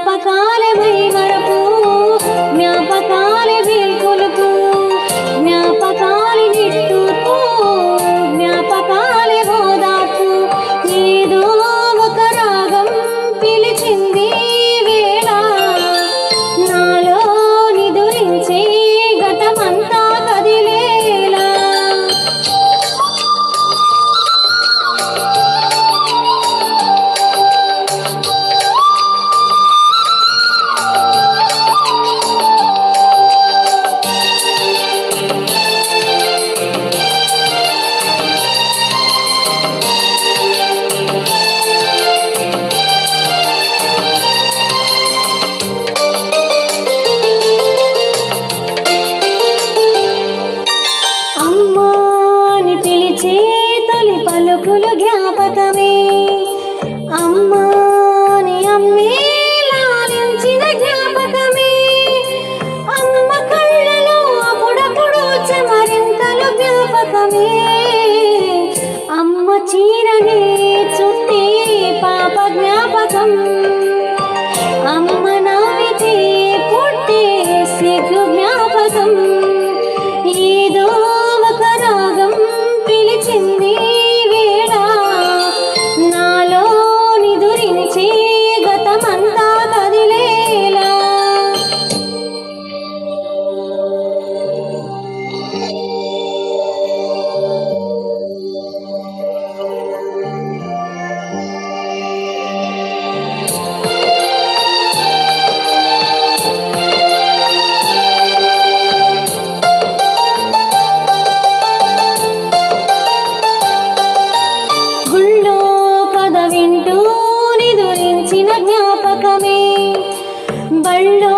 జ్ఞాపకాలే మైమరపు జ్ఞాపకాలే వీల్కొలుపు జ్ఞాపకాలే నిట్టూర్పు జ్ఞాపకాలే ఓదార్పు ఏదో ఒక రాగం పిలిచింది వేళ నాలో నిదురించే గతమంతా కదిలేలా అమ్మాని పిలిచే తొలి పలుకులు జ్ఞాపకమే అమ్మాని అమ్మే లాలించిన జ్ఞాపకమే అమ్మ కళ్ళలో అప్పుడప్పుడు చెమరింతలు జ్ఞాపకమే అమ్మ చీరనే చుట్టి పాప జ్ఞాపకం అమ్మ నవ్వితే పుట్టే సిగ్గు జ్ఞాపకం ఏదో ఒక రాగం పిలిచింది వేళ నాలో నిదురించే గతమంతా కదిలేలా గుళ్ళో కథ వింటూ నిదురించిన జ్ఞాపకమే బళ్ళో